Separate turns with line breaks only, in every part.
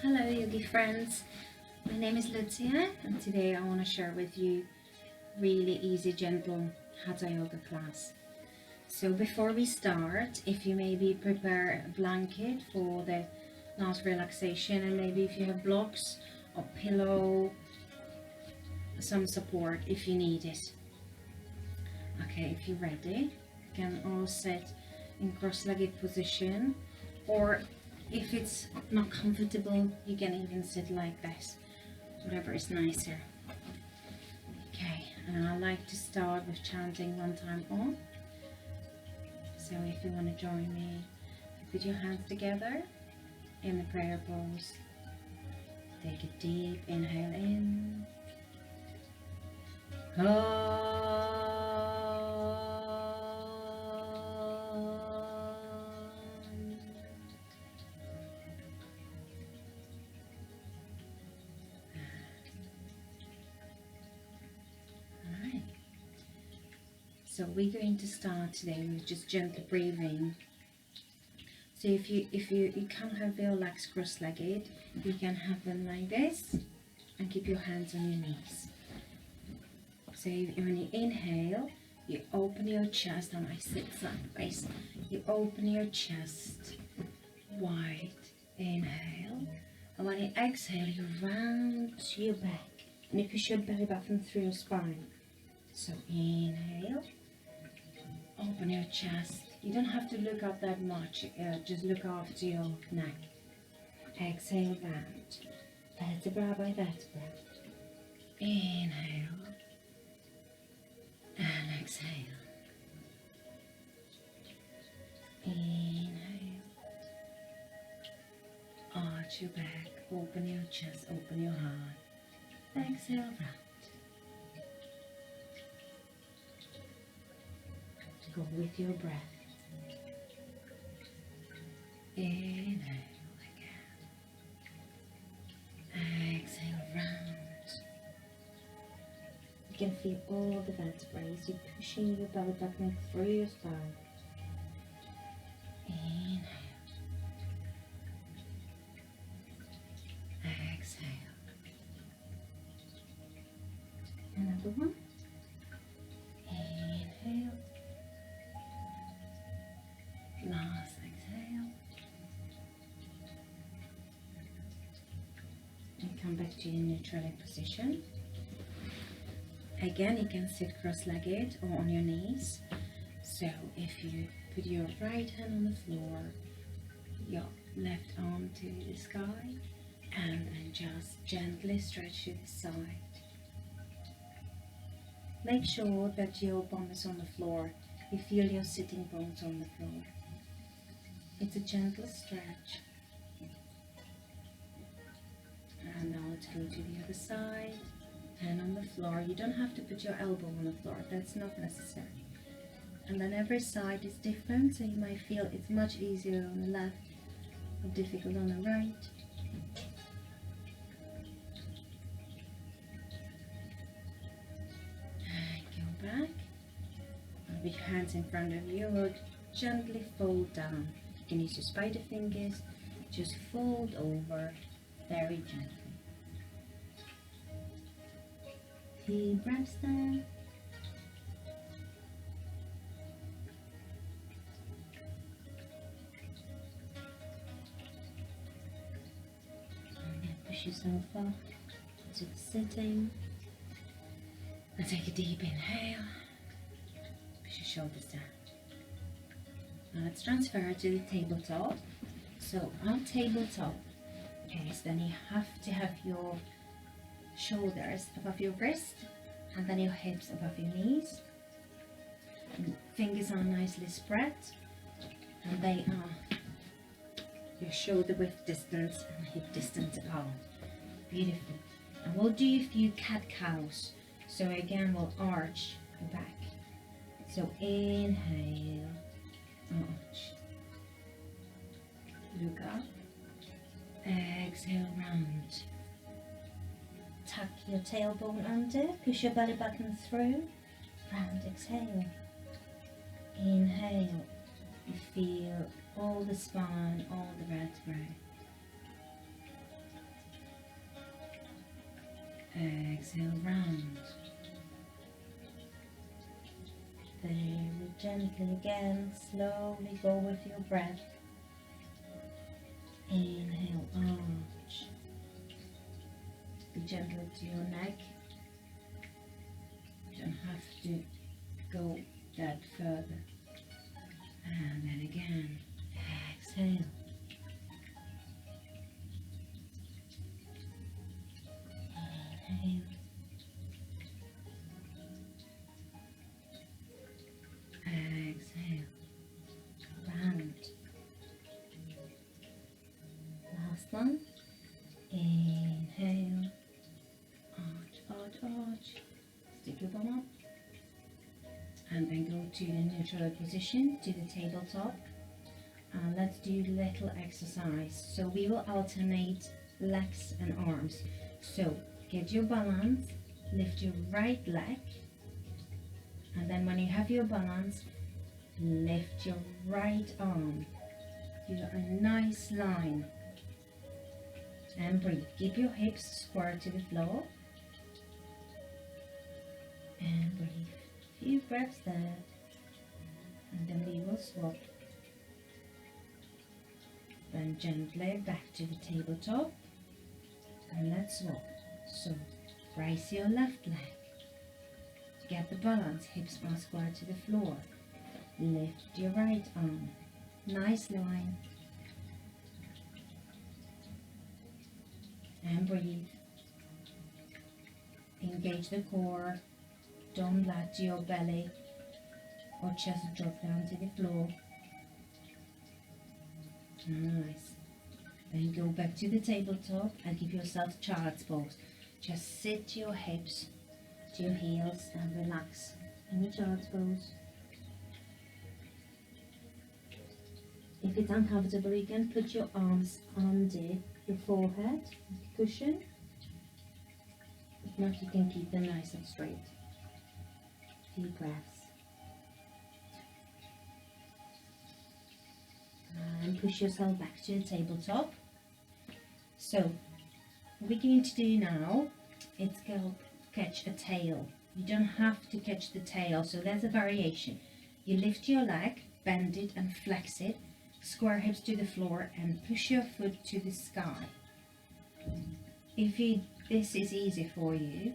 Hello yogi friends, my name is Lucie and today I want to share with you really easy gentle Hatha Yoga class. So before we start, if you maybe prepare a blanket for the last relaxation, and maybe if you have blocks or pillow, some support if you need it. Okay, if you're ready, you can all sit in cross-legged position, or if it's not comfortable, you can even sit like this, whatever is nicer. Okay, and I like to start with chanting one time on. So if you want to join me, you put your hands together in the prayer pose. Take a deep inhale in. So we're going to start today with just gentle breathing. So if you can't have your legs cross-legged, you can have them like this and keep your hands on your knees. So when you inhale, you open your chest, and I sit sideways. You open your chest wide, inhale, and when you exhale, you round your back and you push your belly button through your spine. So inhale. Open your chest. You don't have to look up that much, just look after your neck. Exhale, round. Vertebra by vertebra. Inhale. And exhale. Inhale. Arch your back. Open your chest. Open your heart. Exhale, round. Go with your breath. Inhale again. Exhale, round. You can feel all the vertebrae. You're pushing your belly button through your spine. Inhale. Exhale. Another one. Inhale. Last exhale. And come back to your neutral position. Again, you can sit cross-legged or on your knees. So if you put your right hand on the floor, your left arm to the sky, and then just gently stretch to the side. Make sure that your bum is on the floor. You feel your sitting bones on the floor. It's a gentle stretch. And now let's go to the other side. Hand on the floor. You don't have to put your elbow on the floor. That's not necessary. And then every side is different, so you might feel it's much easier on the left or difficult on the right. And go back. And with your hands in front of you, gently fold down. You can use your spider fingers, just fold over very gently. Deep breaths there. And then push yourself up to the sitting. And take a deep inhale. Push your shoulders down. Now let's transfer to the tabletop. So on tabletop, okay, so then you have to have your shoulders above your wrist, and then your hips above your knees. And fingers are nicely spread, and they are your shoulder width distance and hip distance apart. Beautiful. And we'll do a few cat-cows. So again, we'll arch the back. So inhale. Arch. Look up. Exhale, round. Tuck your tailbone under. Push your belly button through. Round, exhale. Inhale. You feel all the spine, all the vertebrae. Exhale, round. Very gently again, slowly go with your breath. Inhale, arch. Be gentle to your neck. You don't have to go that further. And then again, exhale. Inhale. Exhale. Round. Last one. Inhale. Arch, arch, arch. Stick your bum up. And then go to the neutral position, to the tabletop. And let's do little exercise. So we will alternate legs and arms. So get your balance, lift your right leg. And then when you have your balance, lift your right arm. Do a nice line. And breathe. Keep your hips square to the floor. And breathe. Few breaths there. And then we will swap. Then gently back to the tabletop. And let's swap. So raise your left leg. Get the balance, hips are square to the floor. Lift your right arm. Nice line. And breathe. Engage the core. Don't let your belly or chest drop down to the floor. Nice. Then go back to the tabletop and give yourself child's pose. Just sit your hips to your heels and relax in your child's pose. If it's uncomfortable, you can put your arms under your forehead, the cushion. If not, you can keep them nice and straight. Few breaths. And push yourself back to the tabletop. So, what we're going to do now, it's go catch a tail. You don't have to catch the tail, so there's a variation. You lift your leg, bend it and flex it, square hips to the floor and push your foot to the sky. If this is easy for you,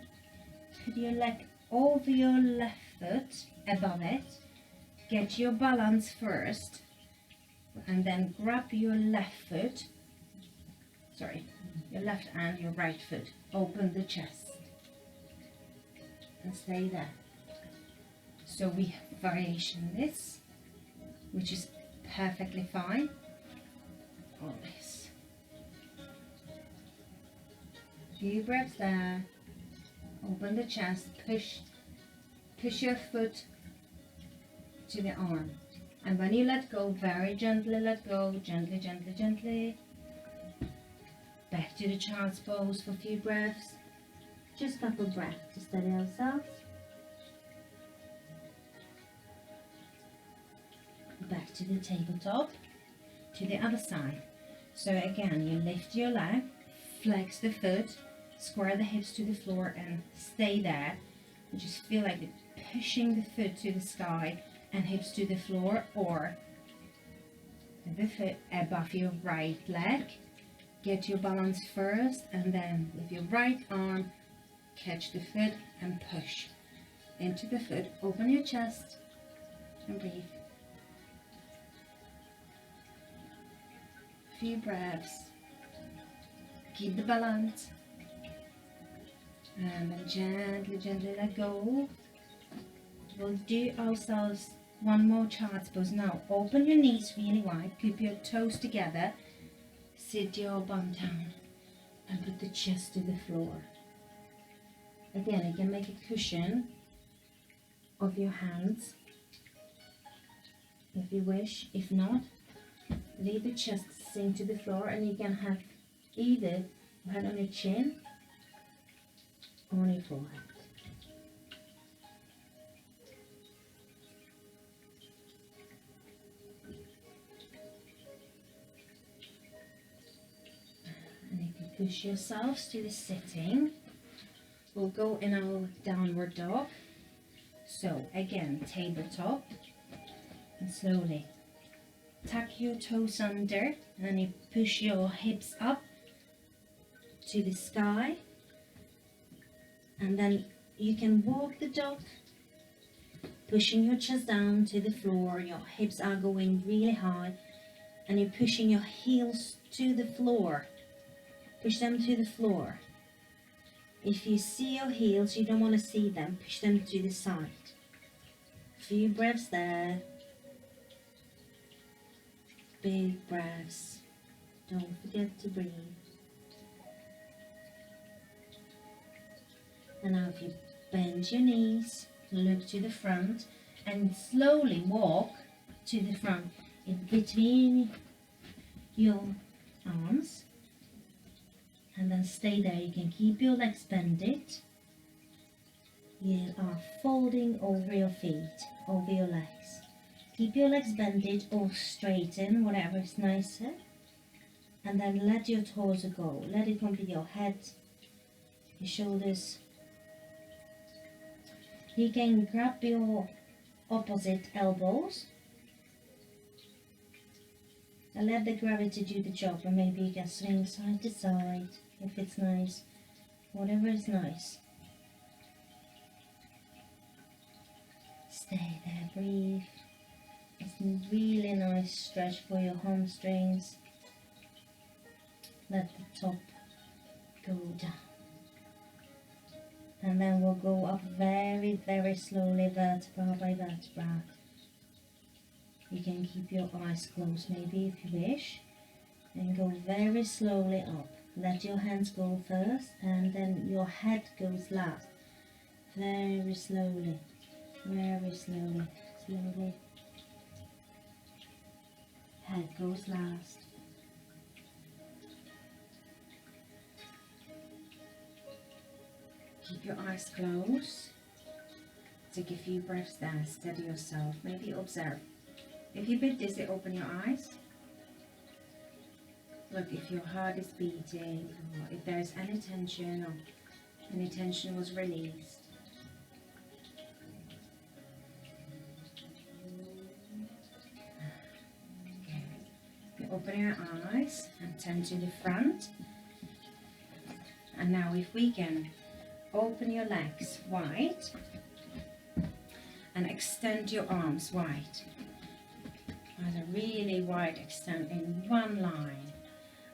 put your leg over your left foot, above it, get your balance first, and then grab your left foot, your left and your right foot, open the chest, and stay there. So we have variation this, which is perfectly fine, or this. Few breaths there. Open the chest, push your foot to the arm. And when you let go, very gently let go, gently, gently, gently. Back to the child's pose for a few breaths. Just a couple breaths to steady ourselves. Back to the tabletop, to the other side. So again, you lift your leg, flex the foot, square the hips to the floor and stay there. You just feel like you're pushing the foot to the sky and hips to the floor, or the foot above your right leg. Get your balance first and then with your right arm catch the foot and push into the foot. Open your chest and breathe. Few breaths. Keep the balance. And then gently, gently let go. We'll do ourselves one more child's pose. Now open your knees really wide, keep your toes together, sit your bum down and put the chest to the floor. Again, you can make a cushion of your hands if you wish. If not, leave the chest sink to the floor and you can have either your head on your chin or on your forehead. And you can push yourselves to the sitting we'll go in our downward dog. So again, tabletop, and slowly tuck your toes under, and you push your hips up to the sky, and then you can walk the dog, pushing your chest down to the floor. Your hips are going really high, and you're pushing your heels to the floor. Push them to the floor. If you see your heels, you don't want to see them, push them to the side. Few breaths there. Big breaths. Don't forget to breathe. And now if you bend your knees, look to the front, and slowly walk to the front in between your arms, and then stay there. You can keep your legs bended. You are folding over your feet, over your legs. Keep your legs bended or straighten, whatever is nicer. And then let your torso go. Let it complete your head, your shoulders. You can grab your opposite elbows and let the gravity do the job, and maybe you can swing side to side if it's nice, whatever is nice. Stay there, breathe. It's a really nice stretch for your hamstrings. Let the top go down. And then we'll go up very, very slowly, vertebra by vertebra. You can keep your eyes closed maybe if you wish. And go very slowly up. Let your hands go first, and then your head goes last. Very slowly. Very slowly. Slowly. Head goes last. Keep your eyes closed. Take a few breaths there. Steady yourself. Maybe observe. If you're a bit dizzy, open your eyes. Look if your heart is beating, or if there's any tension, or any tension was released. Okay. You open your eyes and turn to the front. And now if we can open your legs wide and extend your arms wide. And a really wide extent in one line.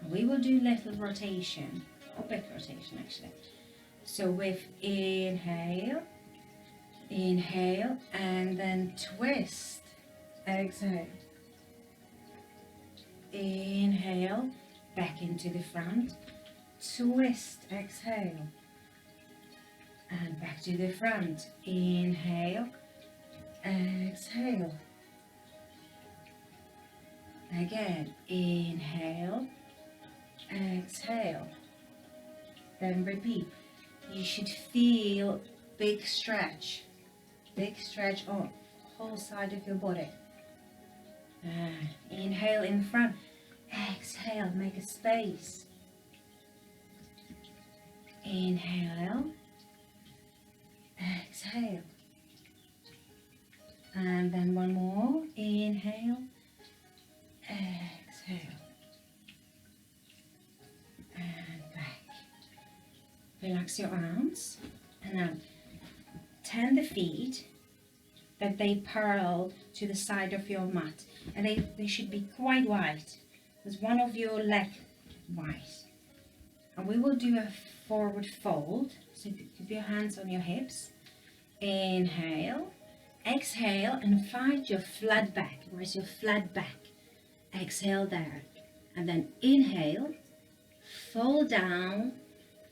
And we will do little rotation, or big rotation actually. So with inhale, inhale, and then twist, exhale. Inhale, back into the front, twist, exhale. And back to the front. Inhale, exhale. Again, inhale, exhale. Then repeat. You should feel big stretch on whole side of your body. Inhale in front, exhale, make a space. Inhale, exhale, and then one more. Inhale, exhale, and back. Relax your arms, and now turn the feet that they parallel to the side of your mat, and they should be quite wide. There's one of your leg wide, and we will do a forward fold. So keep your hands on your hips. Inhale, exhale, and find your flat back. Where's your flat back? Exhale there, and then inhale, fall down,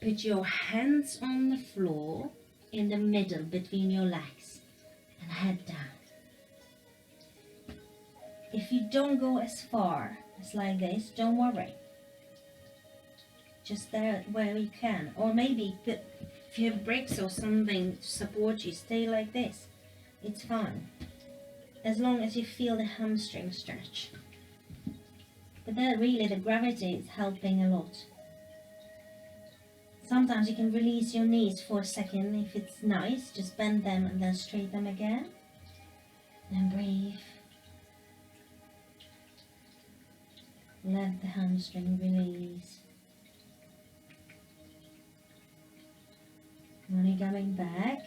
put your hands on the floor in the middle between your legs, and head down. If you don't go as far as like this, don't worry. Just there where you can, or maybe if you have bricks or something to support you, stay like this. It's fine, as long as you feel the hamstring stretch. But then really the gravity is helping a lot. Sometimes you can release your knees for a second if it's nice. Just bend them and then straighten them again. Then breathe. Let the hamstring release. When you're coming back,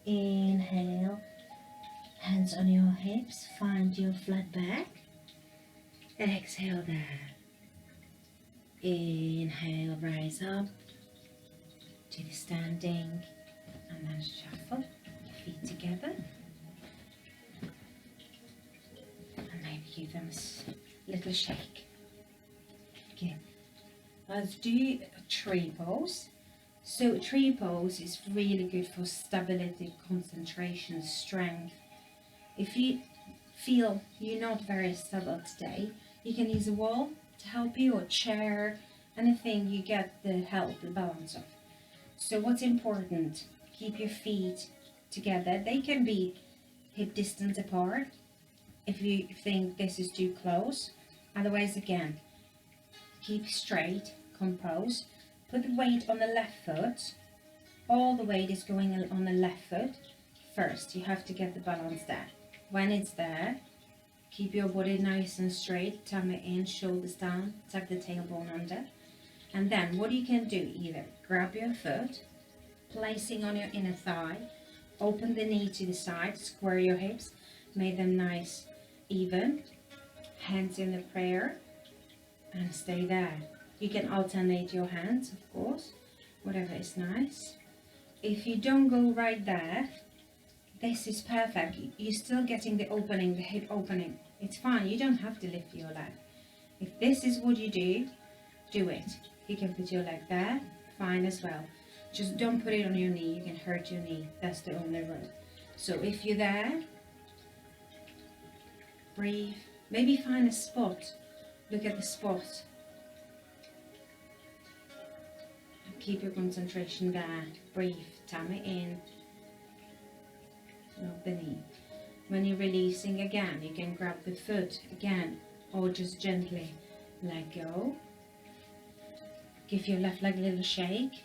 inhale, hands on your hips, find your flat back. Exhale there. Inhale, rise up to the standing, and then shuffle your feet together. And maybe give them a little shake. Okay, let's do a tree pose. So a tree pose is really good for stability, concentration, strength. If you feel you're not very stable today, you can use a wall to help you, or a chair, anything you get the help, the balance of. So what's important, keep your feet together. They can be hip distance apart if you think this is too close. Otherwise, again, keep straight, compose. Put the weight on the left foot. All the weight is going on the left foot. First, you have to get the balance there. When it's there, keep your body nice and straight, tummy in, shoulders down, tuck the tailbone under. And then what you can do, either grab your foot, placing on your inner thigh, open the knee to the side, square your hips, make them nice, even, hands in the prayer, and stay there. You can alternate your hands, of course, whatever is nice. If you don't go right there, this is perfect. You're still getting the opening, the hip opening. It's fine, you don't have to lift your leg. If this is what you do, do it. You can put your leg there, fine as well. Just don't put it on your knee, you can hurt your knee. That's the only rule. So if you're there, breathe. Maybe find a spot. Look at the spot. Keep your concentration there. Breathe, tummy in, lock the knee. When you're releasing again, you can grab the foot again, or just gently let go. Give your left leg a little shake.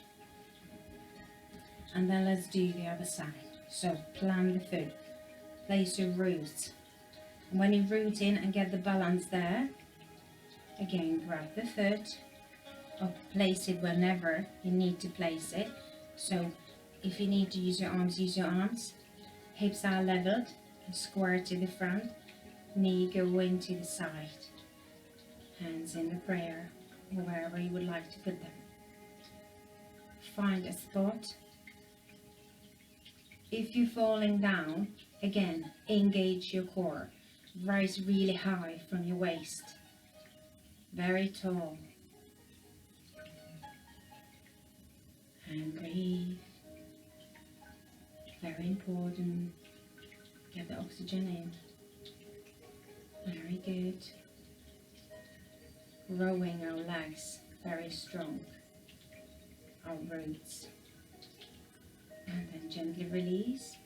And then let's do the other side. So plant the foot, place your roots. And when you root in and get the balance there, again grab the foot, or place it whenever you need to place it. So if you need to use your arms, use your arms. Hips are leveled, square to the front, knee going to the side. Hands in the prayer, or wherever you would like to put them. Find a spot. If you're falling down, again, engage your core. Rise really high from your waist. Very tall. And breathe. Very important. Get the oxygen in. Very good. Rowing our legs very strong. Our roots. And then gently release.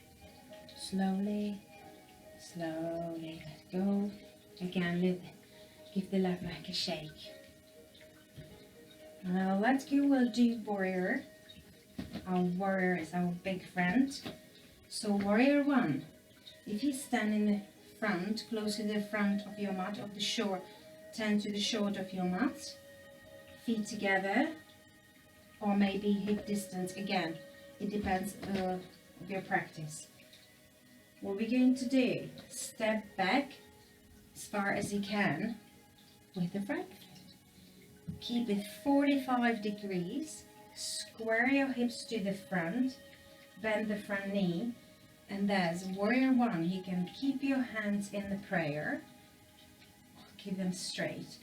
Slowly, slowly let go. Again, give the left leg a shake. Now let's go, we'll do warrior. Our warrior is our big friend. So warrior one, if you stand in the front, close to the front of your mat, of the shore, turn to the shoulder of your mat, feet together, or maybe hip distance, again, it depends of your practice. What we're going to do, step back as far as you can with the front foot. Keep it 45 degrees, square your hips to the front, bend the front knee, and there's warrior one. You can keep your hands in the prayer, keep them straight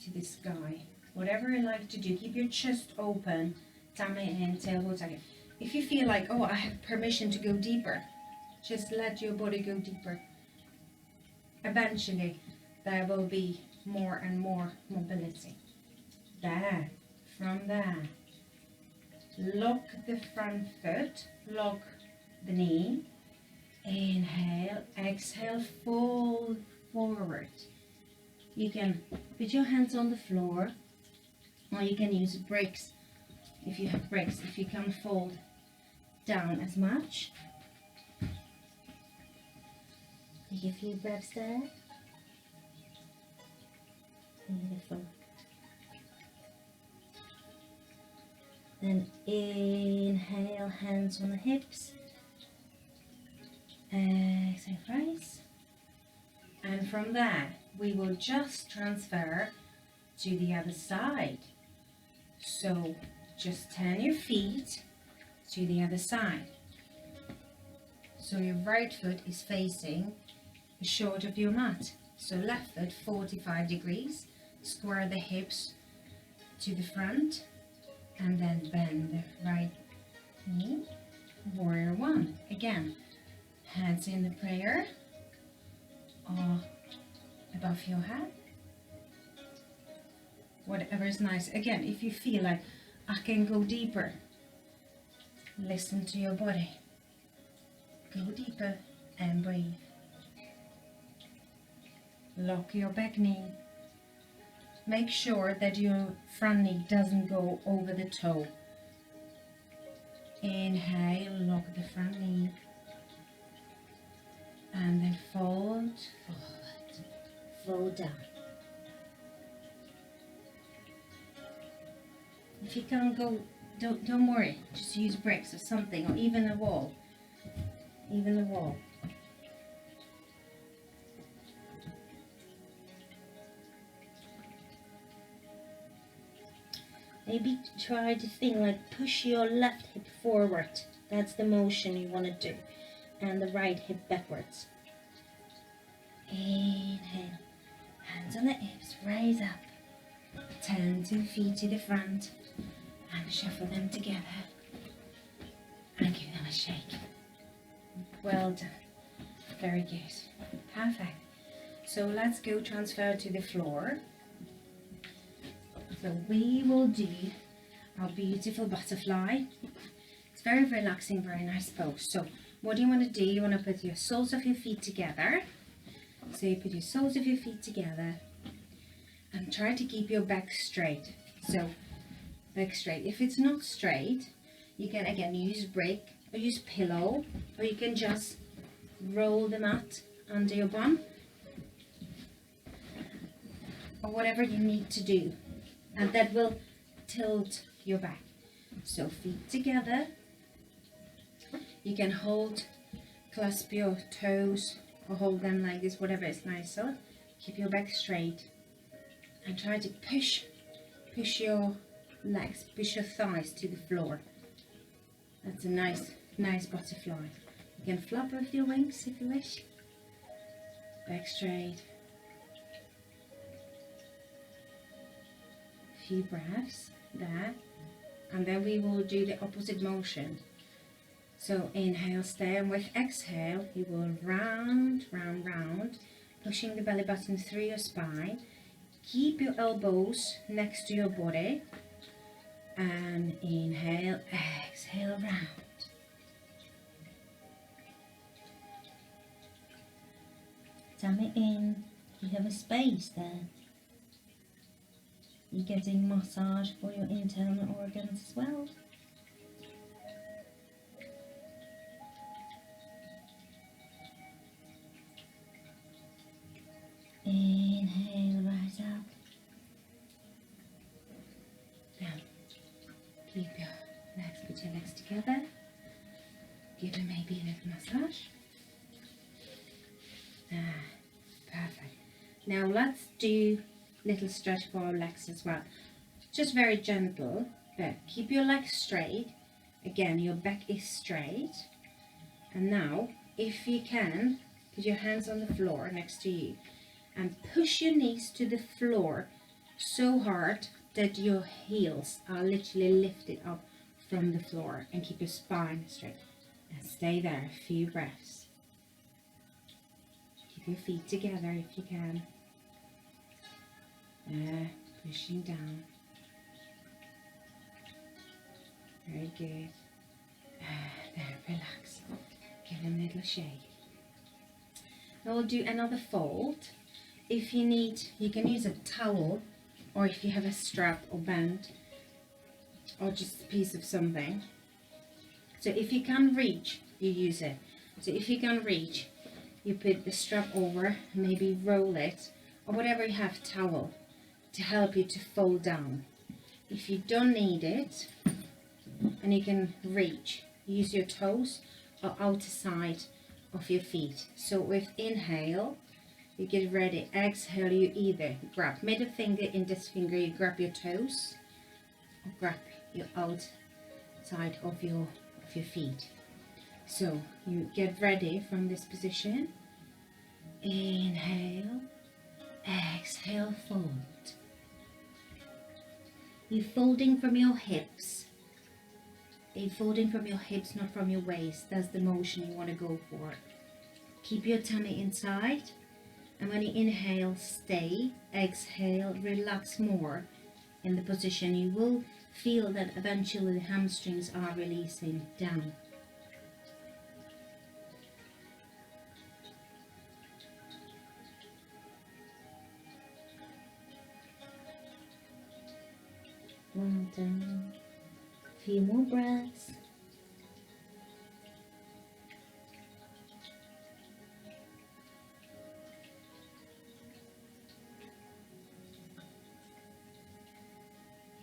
to the sky. Whatever you like to do, keep your chest open, tummy in, tailbone tuck in. If you feel like, oh, I have permission to go deeper, just let your body go deeper. Eventually, there will be more and more mobility. There, from there. Lock the front foot, lock the knee. Inhale, exhale, fold forward. You can put your hands on the floor, or you can use bricks if you have breaks, if you can't fold down as much. Take a few breaths there. Beautiful. Then inhale, hands on the hips. Exhale, rise. And from there, we will just transfer to the other side. So just turn your feet to the other side. So your right foot is facing the short of your mat. So left foot 45 degrees, square the hips to the front, and then bend the right knee. Warrior one. Again, hands in the prayer or above your head. Whatever is nice. Again, if you feel like I can go deeper, listen to your body. Go deeper and breathe. Lock your back knee. Make sure that your front knee doesn't go over the toe. Inhale, lock the front knee. And then fold forward, fold down. If you can't go, don't worry. Just use bricks or something, or even a wall. Even the wall. Maybe try to think like push your left hip forward. That's the motion you want to do. And the right hip backwards. Inhale. Hands on the hips. Raise up. Turn 2 feet to the front. And shuffle them together. And give them a shake. Well done. Very good. Perfect. So let's go transfer to the floor. So we will do our beautiful butterfly. It's very relaxing, very nice pose. So what do you want to do? You want to put your soles of your feet together. So you put your soles of your feet together and try to keep your back straight. So back straight. If it's not straight, you can again use brick or use pillow, or you can just roll the mat under your bum, or whatever you need to do. And that will tilt your back. So feet together. You can clasp your toes or hold them like this, whatever is nicer. Keep your back straight and try to push your legs, push your thighs to the floor. That's a nice butterfly. You can flop with your wings if you wish. Back straight. Few breaths there, and then we will do the opposite motion. So inhale, stay, and with exhale you will round, pushing the belly button through your spine. Keep your elbows next to your body, and inhale, exhale, round. Tummy in. You have a space there. You're getting massage for your internal organs as well. Inhale, rise up. Down. Keep your legs, put your legs together. Give them maybe a little massage. Perfect. Now let's do little stretch for our legs as well. Just very gentle, but keep your legs straight. Again, your back is straight. And now, if you can, put your hands on the floor next to you and push your knees to the floor so hard that your heels are literally lifted up from the floor, and keep your spine straight. And stay there a few breaths. Keep your feet together if you can. Pushing down. Very good. There, relax. Give them a little shake. Now we'll do another fold. If you need, you can use a towel, or if you have a strap or band, or just a piece of something. So if you can reach, you use it. So if you can reach, you put the strap over, maybe roll it, or whatever you have, towel, to help you to fold down. If you don't need it, and you can reach, use your toes or outer side of your feet. So with inhale, you get ready. Exhale, you either grab middle finger, index finger, you grab your toes, or grab your outside of your feet. So you get ready from this position. Inhale, exhale, fold. You're folding from your hips. You're folding from your hips, not from your waist. That's the motion you want to go for. Keep your tummy inside. And when you inhale, stay. Exhale, relax more in the position. You will feel that eventually the hamstrings are releasing down. Well done. Few more breaths.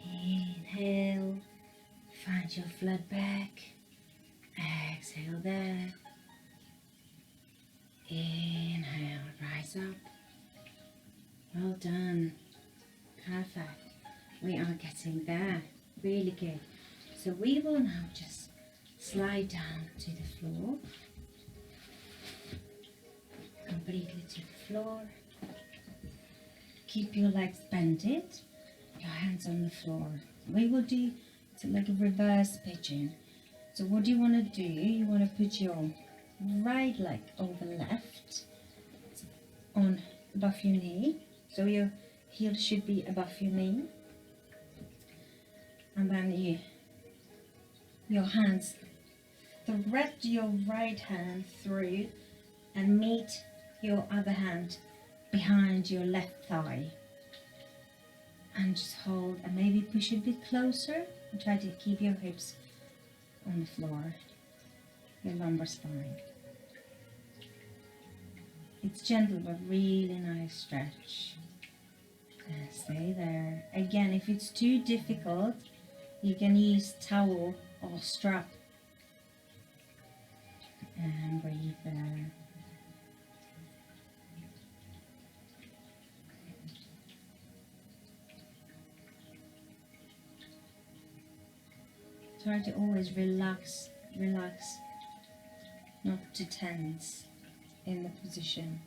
Inhale, find your flat back. Exhale there. Inhale, rise up. Well done. Perfect. We are getting there. Really good. So we will now just slide down to the floor. Completely to the floor. Keep your legs bended. Your hands on the floor. We will do it's like a reverse pigeon. So what do you want to do? You want to put your right leg over left on above your knee. So your heel should be above your knee. And then your hands, thread your right hand through and meet your other hand behind your left thigh. And just hold and maybe push it a bit closer and try to keep your hips on the floor, your lumbar spine. It's gentle but really nice stretch. And stay there. Again, if it's too difficult, you can use towel or strap. And breathe there. Try to always relax, not to tense in the position.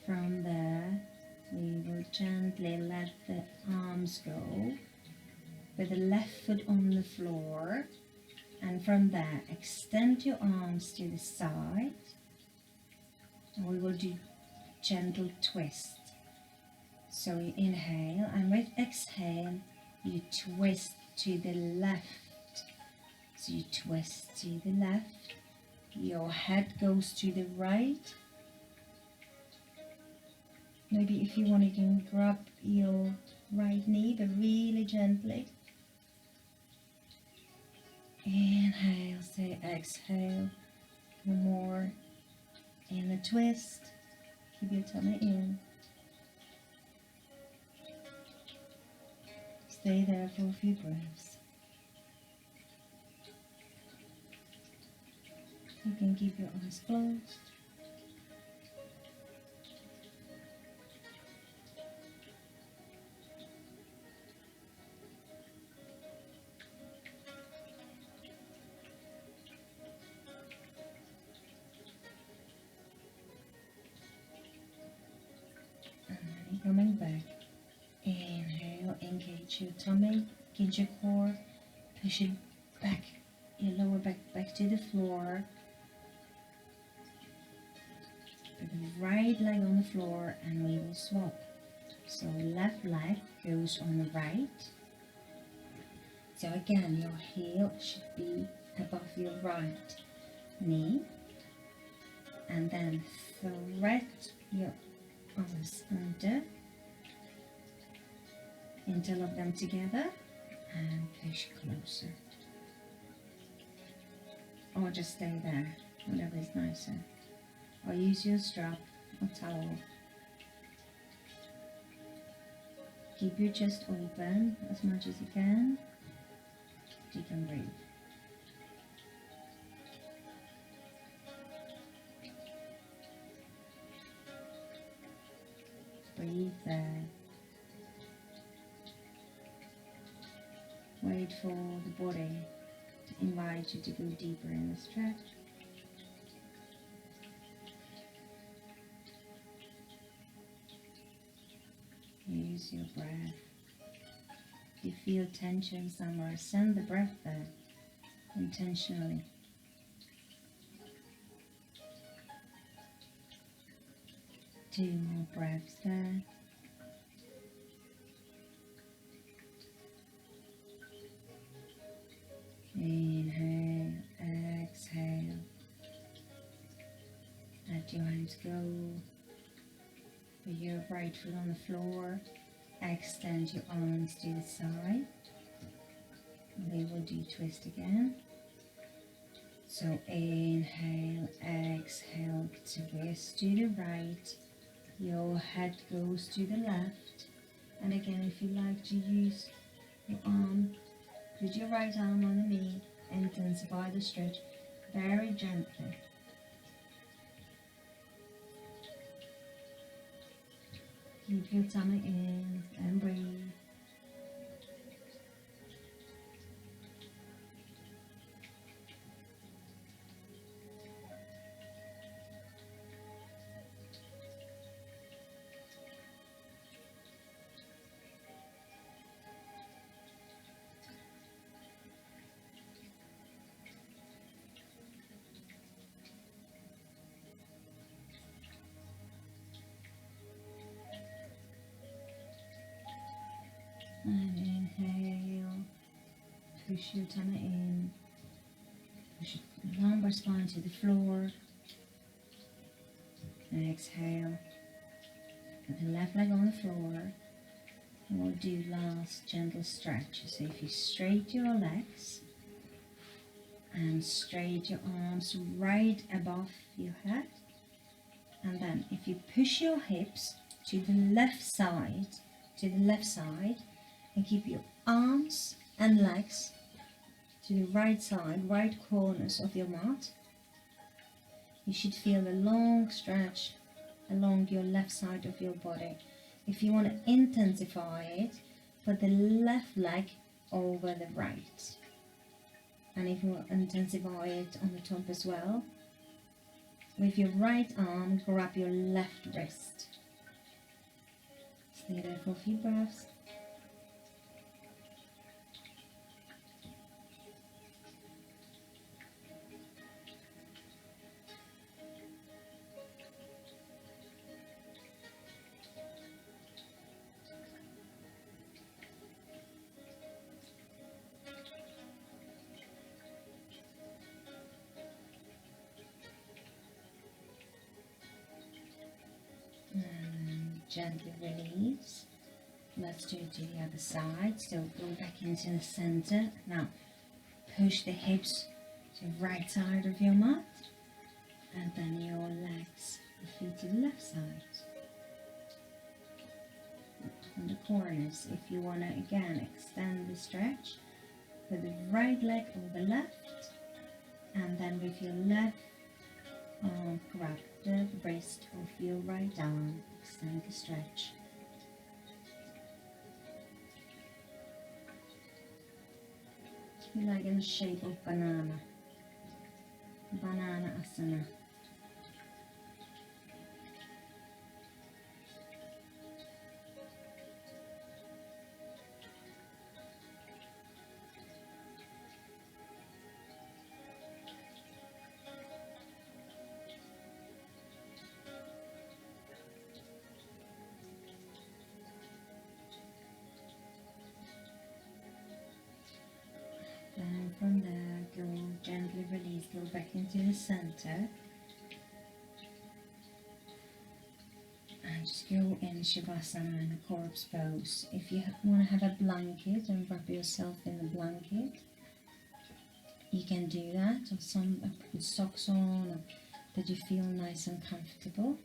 From there, we will gently let the arms go with the left foot on the floor. And from there, extend your arms to the side. And we will do gentle twist. So you inhale, and with exhale, you twist to the left. So you twist to the left. Your head goes to the right. Maybe if you want, you can grab your right knee, but really gently. Inhale, say exhale. One more. In a twist. Keep your tummy in. Stay there for a few breaths. You can keep your eyes closed. And then coming back. Inhale, engage your tummy, engage your core, push it back, your lower back to the floor. Put the right leg on the floor and we will swap. So left leg goes on the right. So again, your heel should be above your right knee. And then thread your other center. Interlock them together and push closer. Or just stay there, whatever is nicer. Or use your strap or towel. Keep your chest open as much as you can. You can breathe. Breathe there. Wait for the body to invite you to go deeper in the stretch. Use your breath. If you feel tension somewhere, send the breath there intentionally. Two more breaths there. Inhale, exhale. Let your hands go. With your right foot on the floor, extend your arms to the side. They will do twist again. So inhale, exhale, twist to the right. Your head goes to the left. And again, if you like to use your arm, put your right arm on the knee, intensify the stretch very gently. Keep your tummy in and breathe. And inhale, push your tummy in, push your lumbar spine to the floor, and exhale, put the left leg on the floor, and we'll do last gentle stretch. So if you straight your legs, and straight your arms right above your head, and then if you push your hips to the left side, and keep your arms and legs to the right side, right corners of your mat. You should feel a long stretch along your left side of your body. If you want to intensify it, put the left leg over the right. And if you want to intensify it on the top as well, with your right arm, grab your left wrist. Stay there for a few breaths. Gently release. Let's do it to the other side. So go back into the center. Now push the hips to the right side of your mat, and then your legs, the feet to the left side. On the corners, if you want to again extend the stretch, put the right leg over the left, and then with your left arm grab the wrist of your right arm. Extend the stretch. Feel like in the shape of banana. Banana asana. And from there, go gently release, go back into the center. And just go in Shavasana in a corpse pose. If you want to have a blanket and wrap yourself in the blanket, you can do that, or some put socks on, or that you feel nice and comfortable.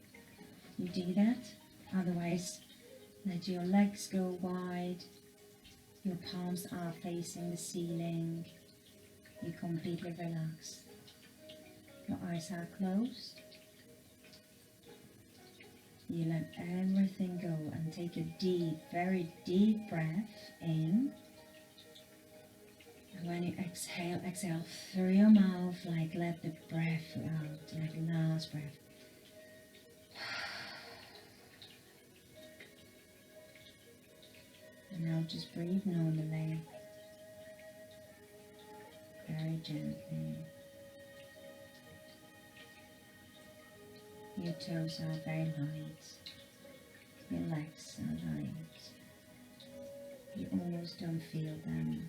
You do that. Otherwise, let your legs go wide, your palms are facing the ceiling, you completely relax. Your eyes are closed. You let everything go and take a deep, very deep breath in. And when you exhale, exhale through your mouth, like let the breath out, like last breath. And now just breathe normally, very gently. Your toes are very light, your legs are light, you almost don't feel them.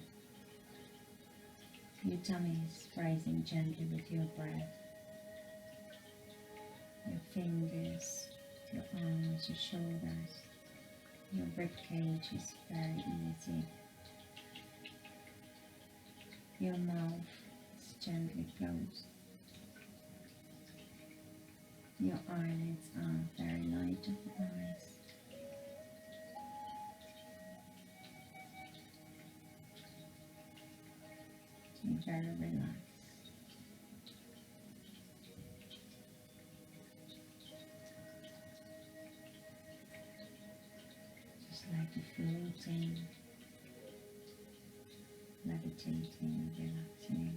Your tummy is rising gently with your breath. Your fingers, your arms, your shoulders, your rib cage is very easy. Your mouth is gently closed. Your eyelids are very light of the eyes. You're very relaxed. Just like you're floating, levitating, relaxing,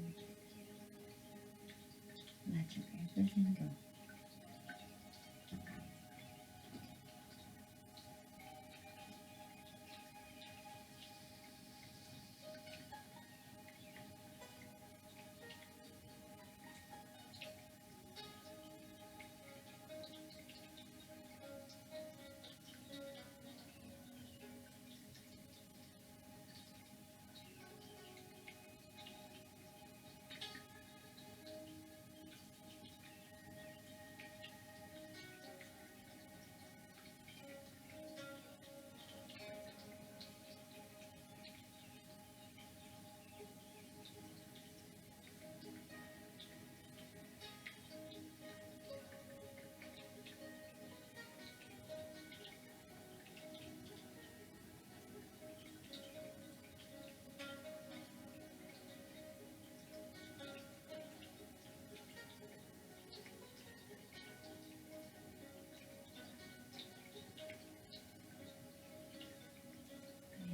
letting everything go.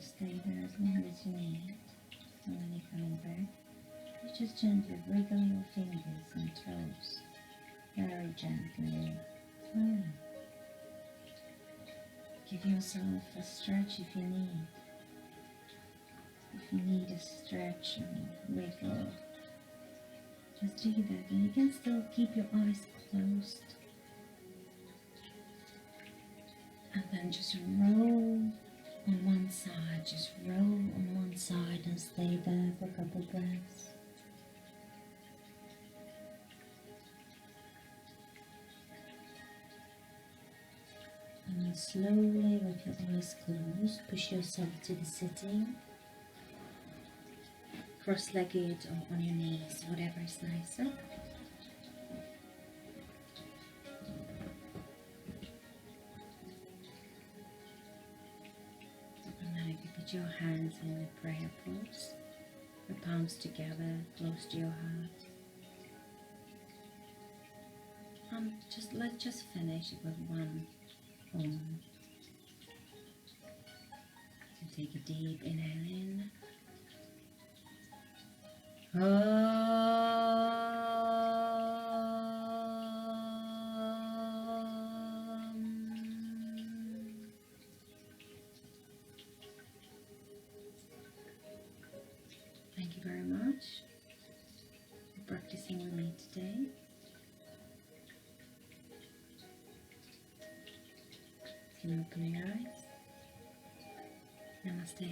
Stay there as long as you need. And when you're coming back, you just gently wiggle your fingers and toes. Very gently. Give yourself a stretch if you need. If you need a stretch or wiggle, just do that. And you can still keep your eyes closed. And then just roll on one side, just roll on one side and stay there for a couple breaths. And then slowly, with your eyes closed, push yourself to the sitting, cross-legged or on your knees, whatever is nicer. Your hands in the prayer pose, the palms together, close to your heart. Let's just finish it with one Om. So take a deep inhale in. Thank you very much for practicing with me today. You can open your eyes. Namaste.